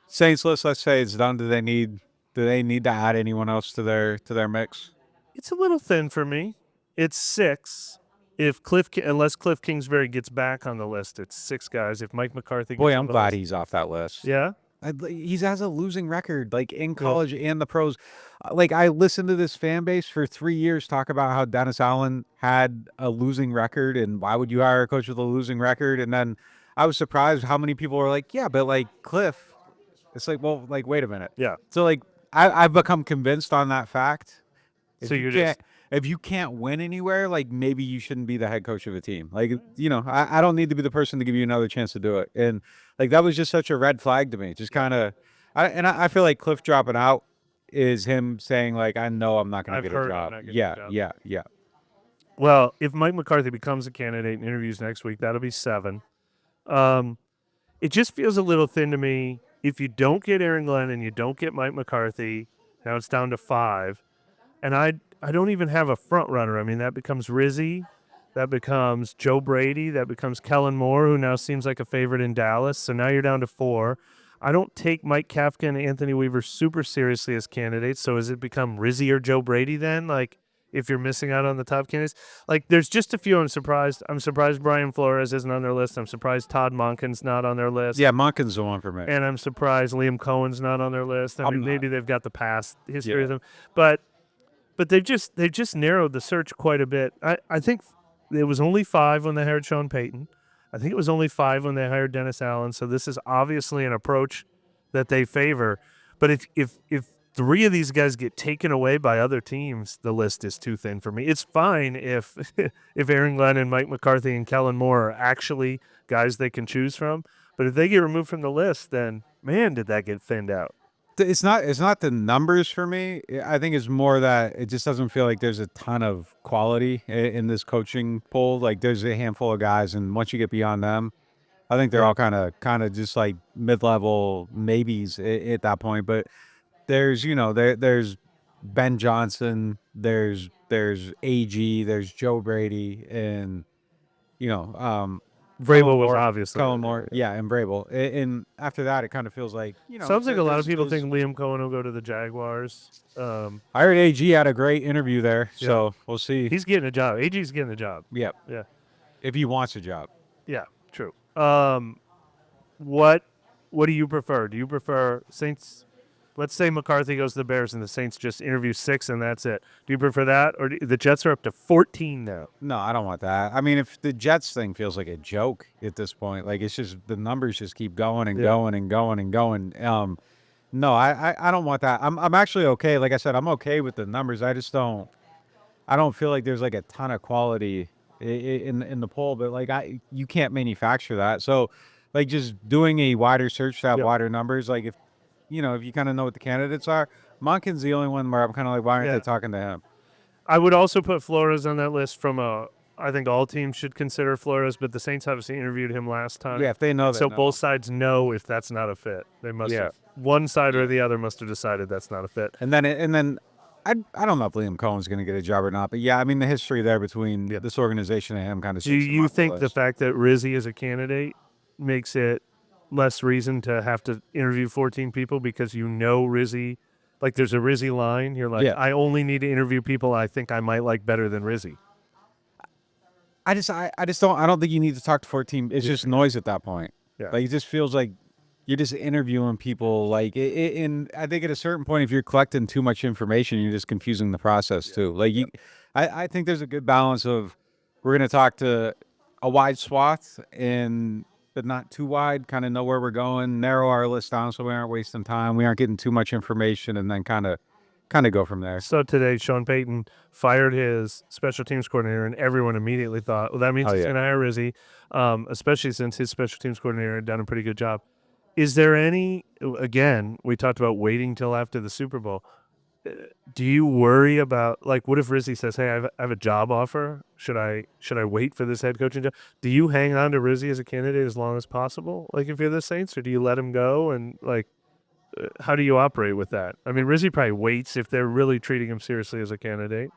Saints list, let's say it's done. Do they need to add anyone else to their mix? It's a little thin for me. It's 6. If unless Cliff Kingsbury gets back on the list, it's 6 guys. If Mike McCarthy Boy, gets I'm on the glad list, he's off that list. yeah. He has a losing record, like in Well, college and the pros. Like I listened to this fan base for 3 years talk about how Dennis Allen had a losing record, and why would you hire a coach with a losing record? And then I was surprised how many people were like, "Yeah, but like Cliff." It's like, well, like wait a minute. yeah. So like I've become convinced on that fact. So If you you're can't just if you can't win anywhere, like maybe you shouldn't be the head coach of a team. Like I don't need to be the person to give you another chance to do it. And like that was just such a red flag to me. Just kind of, I feel like Cliff dropping out is him saying like I know I'm not going to I've get a heard I'm job. not getting a Yeah, job. yeah, yeah. Well, if Mike McCarthy becomes a candidate and interviews next week, that'll be 7. Um, it just feels a little thin to me. If you don't get Aaron Glenn and you don't get Mike McCarthy, now it's down to 5. And I don't even have a front runner. I mean, that becomes Rizzy, that becomes Joe Brady, that becomes Kellen Moore, who now seems like a favorite in Dallas. So now you're down to 4. I don't take Mike Kafka and Anthony Weaver super seriously as candidates. So has it become Rizzy or Joe Brady then? Like, if you're missing out on the top candidates, like there's just a few I'm surprised. I'm surprised Brian Flores isn't on their list. I'm surprised Todd Monken's not on their list. Yeah, Monken's the one for me. And I'm surprised Liam Cohen's not on their list. I I'm mean, not. maybe they've got the past history Yeah. of them, but they've just narrowed the search quite a bit. I think it was only 5 when they hired Sean Payton. I think it was only 5 when they hired Dennis Allen. So this is obviously an approach that they favor. But if 3 of these guys get taken away by other teams, the list is too thin for me. It's fine if if Aaron Glenn and Mike McCarthy and Kellen Moore are actually guys they can choose from. But if they get removed from the list, then man, did that get thinned out. It's not the numbers for me. I think it's more that it just doesn't feel like there's a ton of quality in this coaching pool. Like there's a handful of guys, and once you get beyond them, I think they're Yeah. all kind of just like mid-level maybes at that point. But there's Ben Johnson, there's AG, there's Joe Brady, and you know Kellen Vrabel was Moore, obviously. Kellen Moore, yeah, and Brable. And after that, it kind of feels like Sounds like a lot of there's people those. think Liam Cohen will go to the Jaguars. I heard AG had a great interview there, Yeah. so we'll see. He's getting a job. AG's getting a job. Yeah, Yeah. if he wants a job. Yeah. True. What what do you prefer? Do you prefer Saints? Let's say McCarthy goes to the Bears and the Saints just interview 6 and that's it. Do you prefer that, or the Jets are up to 14 now? No, I don't want that. I mean, if the Jets thing feels like a joke at this point, like it's just the numbers just keep going and Yeah. going and going and going. No, I don't want that. I'm actually okay. Like I said, I'm okay with the numbers. I don't feel like there's like a ton of quality in the poll, but like you can't manufacture that. So, like just doing a wider search to have Yep. wider numbers. Like if you kind of know what the candidates are, Monken's the only one where I'm kind of like, why aren't Yeah. they talking to him? I would also put Flores on that list from a. I think all teams should consider Flores, but the Saints obviously interviewed him last time. Yeah, if they know that. So both sides know if that's not a fit. They must Yeah. have one side or the other must have decided that's not a fit. And then I don't know if Liam Cohen's going to get a job or not, but yeah, I mean the history there between this organization and him kind of. Do you think the fact that Rizzy is a candidate makes it less reason to have to interview 14 people because you know Rizzy? Like there's a Rizzy line. You're like, Yeah. I only need to interview people I think I might like better than Rizzy. I don't think you need to talk to 14. It's just noise at that point. Yeah. Like it just feels like you're just interviewing people. Like and I think at a certain point, if you're collecting too much information, you're just confusing the process too. Like I think there's a good balance of we're going to talk to a wide swath and but not too wide. Kind of know where we're going, narrow our list down so we aren't wasting time. We aren't getting too much information, and then kind of go from there. So today, Sean Payton fired his special teams coordinator, and everyone immediately thought, well, that means Oh, he's yeah. going to hire Rizzy, especially since his special teams coordinator had done a pretty good job. Is there any, again, we talked about waiting till after the Super Bowl. Do you worry about, like, what if Rizzy says, hey, I have a job offer? Should I wait for this head coaching job? Do you hang on to Rizzy as a candidate as long as possible, like if you're the Saints, or do you let him go and, like, how do you operate with that? I mean, Rizzy probably waits if they're really treating him seriously as a candidate.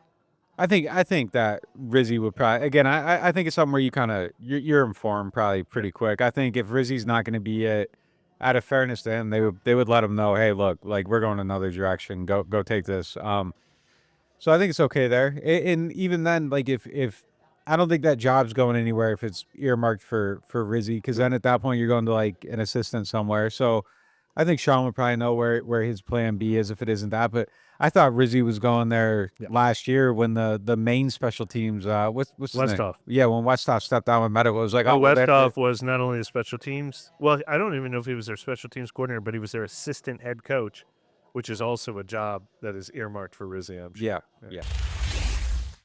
I think that Rizzy would probably again. I think it's something where you kind of you're informed probably pretty quick. I think if Rizzy's not going to be it, out of fairness to him, they would let him know, hey, look, like we're going another direction. Go take this. So I think it's okay there. And even then, like if I don't think that job's going anywhere if it's earmarked for Rizzy, because then at that point you're going to like an assistant somewhere. So I think Sean would probably know where his plan B is if it isn't that. But I thought Rizzy was going there last year when the main special teams what's his name? Westhoff. Yeah, when Westhoff stepped down with medical, it was like, Well, oh, well, Westhoff was not only the special teams. Well, I don't even know if he was their special teams coordinator, but he was their assistant head coach, which is also a job that is earmarked for Rizzy. I'm sure. yeah.